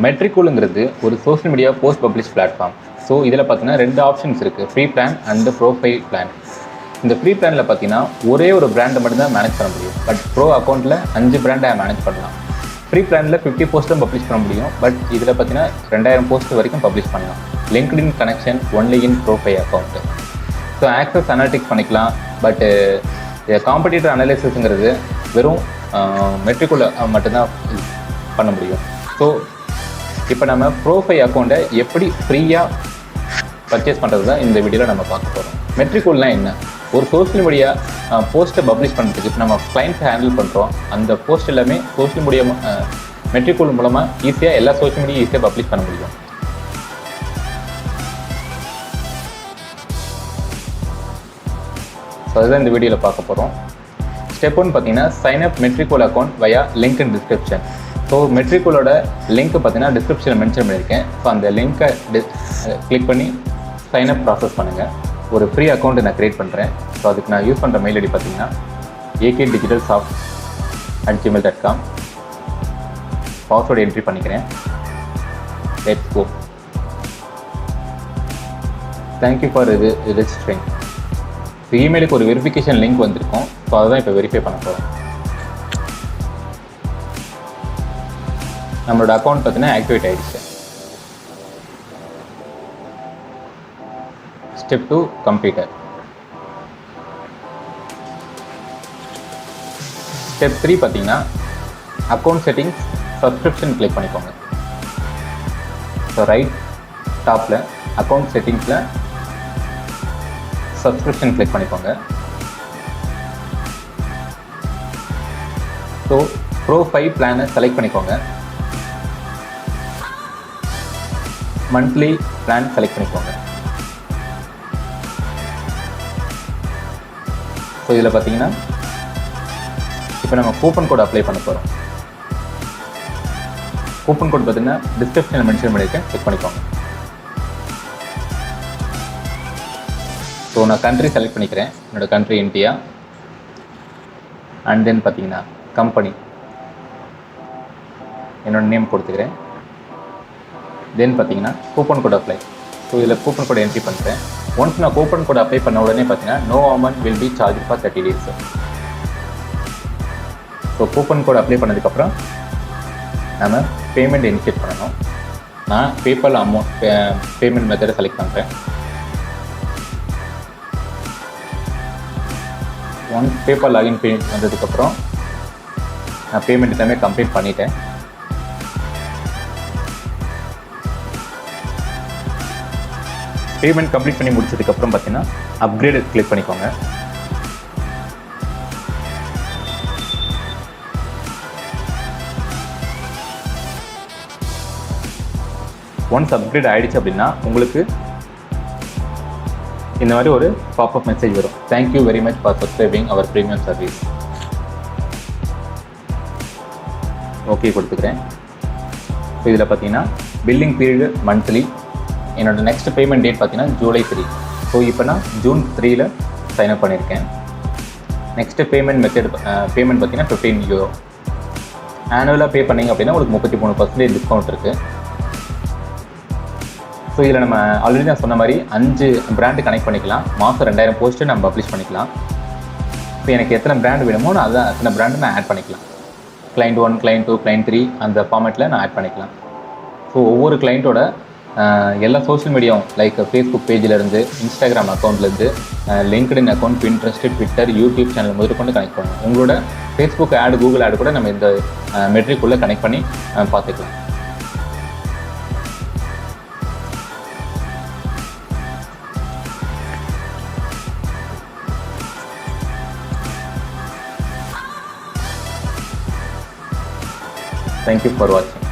மெட்ரிகூலுங்கிறது ஒரு social media post publish platform. So இதில் பார்த்தீங்கன்னா 2 ஆப்ஷன்ஸ் இருக்குது, free plan and profile plan. இந்த ஃப்ரீ பிளானில் பார்த்தீங்கன்னா ஒரே ஒரு பிராண்டை மட்டும்தான் மேனேஜ் பண்ண முடியும். பட் ப்ரோ அக்கௌண்ட்டில் 5 பிராண்டை மேனேஜ் பண்ணலாம். ஃப்ரீ பிளானில் 50 போஸ்ட்டும் பப்ளிஷ் பண்ண முடியும். பட் இதில் பார்த்தீங்கன்னா 2000 போஸ்ட் வரைக்கும் பப்ளிஷ் பண்ணலாம். LinkedIn connection only in profile account. So access analytics பண்ணிக்கலாம். பட்டு காம்படிட்டர் அனலைசிஸ்ங்கிறது வெறும் மெட்ரிகூல் மட்டும்தான் பண்ண முடியும். ஸோ இப்போ நம்ம ப்ரோஃபைல் அக்கௌண்ட்டை எப்படி ஃப்ரீயாக பர்ச்சேஸ் பண்ணுறது தான் இந்த வீடியோவில் நம்ம பார்க்க போகிறோம். மெட்ரிகூல்னால் என்ன? ஒரு சோஷியல் மீடியா போஸ்ட்டை பப்ளிஷ் பண்ணுறதுக்கு இப்போ நம்ம கிளைண்ட்ஸை ஹேண்டில் பண்ணுறோம். அந்த போஸ்ட் எல்லாமே சோஷியல் மீடியா மெட்ரிகூல் மூலமாக ஈஸியாக எல்லா சோஷியல் மீடியா ஈஸியாக பப்ளிஷ் பண்ண முடியும். ஸோ அதுதான் இந்த வீடியோவில் பார்க்க போகிறோம். ஸ்டெப் 1 பார்த்தீங்கன்னா sign up Metricool account via link in description. So மெட்ரிகூலோட லிங்க் பார்த்தீங்கன்னா டிஸ்கிரிப்ஷனில் மென்ஷன் பண்ணியிருக்கேன். ஸோ அந்த லிங்க்கை கிளிக் பண்ணி சைன் அப் ப்ராசஸ் பண்ணுங்கள். ஒரு ஃப்ரீ அக்கௌண்ட்டை நான் க்ரியேட் பண்ணுறேன். ஸோ அதுக்கு நான் யூஸ் பண்ணுற மெயில் ஐடி பார்த்தீங்கன்னா akdigitalsoft@gmail.com. பாஸ்வேர்டு என்ட்ரி பண்ணிக்கிறேன். Let's go. Thank you for registering. So இமெயிலுக்கு ஒரு வெரிஃபிகேஷன் லிங்க் வந்திருக்கும். ஸோ அதை தான் இப்போ வெரிஃபை பண்ண போகிறோம். நம்மளோட அக்கௌண்ட் பார்த்தீங்கன்னா ஆக்டிவேட் ஆகிடுச்சு. Step 2 completed. ஸ்டெப் 3 பார்த்தீங்கன்னா அக்கௌண்ட் செட்டிங்ஸ் சப்ஸ்கிரிப்ஷன் கிளிக் பண்ணிக்கோங்க. ஸோ ரைட் டாப்பில் அக்கௌண்ட் செட்டிங்ஸில் சப்ஸ்கிரிப்ஷன் கிளிக் பண்ணிக்கோங்க. ஸோ ப்ரோஃபைல் பிளானை செலக்ட் பண்ணிக்கோங்க. மந்த்லி பிளான் செலக்ட் பண்ணிக்கோங்க. ஸோ இதில் பார்த்தீங்கன்னா இப்போ நம்ம கூப்பன் கோட் அப்ளை பண்ண போகிறோம். கூப்பன் கோட் பார்த்தீங்கன்னா டிஸ்கிரிப்ஷனில் மென்ஷன் பண்ணியிருக்கேன், செக் பண்ணிக்கோங்க. ஸோ நான் கண்ட்ரி செலக்ட் பண்ணிக்கிறேன். என்னோடய கண்ட்ரி இந்தியா. அண்ட் தென் பார்த்தீங்கன்னா கம்பெனி என்னோடய நேம் கொடுத்துக்கிறேன். தென் பார்த்தீங்கன்னா கூப்பன் கோட் அப்ளை. ஸோ இதில் கூப்பன் கோட் என்ட்ரி பண்ணுறேன். ஒன்ஸ் நான் கூப்பன் கோட் அப்ளை பண்ண உடனே பார்த்தீங்கன்னா no amount will be charge for 30 days. So coupon code apply பண்ணதுக்கப்புறம் நம்ம பேமெண்ட் இனிஷியேட் பண்ணணும். நான் பேபால் பேமெண்ட் மெத்தடை செலக்ட் பண்ணுறேன். ஒன்ஸ் பேபால் லாகின் வந்ததுக்கப்புறம் நான் பேமெண்ட் எல்லாமே கம்ப்ளீட் பண்ணிட்டேன். பேமெண்ட் கம்ப்ளீட் பண்ணி முடிச்சதுக்கப்புறம் பார்த்தீங்கன்னா அப்கிரேட் கிளிக் பண்ணிக்கோங்க. ஒன்ஸ் அப்கிரேட் ஆகிடுச்சு அப்படின்னா உங்களுக்கு இந்த மாதிரி ஒரு பாப்அப் மெசேஜ் வரும். Thank you very much for subscribing our premium service. Okay கொடுத்துக்கிறேன். ஸோ இதில் பார்த்தீங்கன்னா பில்லிங் பீரியட் மந்த்லி. என்னோட நெக்ஸ்ட் பேமெண்ட் டேட் பார்த்தீங்கன்னா July 3. ஸோ இப்போ நான் June 3ல் சைன்அப் பண்ணியிருக்கேன். நெக்ஸ்ட்டு பேமெண்ட் மெத்தட் பார்த்தீங்கன்னா €15. ஆனுவலாக பே பண்ணிங்க அப்படின்னா உங்களுக்கு 33% டிஸ்கவுண்ட் இருக்குது. ஸோ இதில் நம்ம ஆல்ரெடி நான் சொன்ன மாதிரி 5 பிராண்டு கனெக்ட் பண்ணிக்கலாம். மாதம் 2000 போஸ்ட்டு நம்ம பப்ளிஷ் பண்ணிக்கலாம். இப்போ எனக்கு எத்தனை பிராண்ட் வேணுமோ நான் அதான் அத்தனை பிராண்டு நான் ஆட் பண்ணிக்கலாம். கிளைண்ட் 1, கிளைண்ட் 2, கிளைண்ட் 3 அந்த ஃபார்மேட்டில் நான் ஆட் பண்ணிக்கலாம். ஸோ ஒவ்வொரு கிளைண்ட்டோட எல்லா சோஷியல் மீடியாவும் லைக் ஃபேஸ்புக் பேஜிலேருந்து, இன்ஸ்டாகிராம் அக்கௌண்ட்லேருந்து, LinkedIn account, Pinterest, Twitter, YouTube channel முதற்கொண்டு கனெக்ட் பண்ணணும். உங்களோட ஃபேஸ்புக் ஆடு, கூகுள் ஆடு கூட நம்ம இந்த மெட்ரிக்குள்ளே கனெக்ட் பண்ணி பார்த்துக்கலாம். Thank you for watching.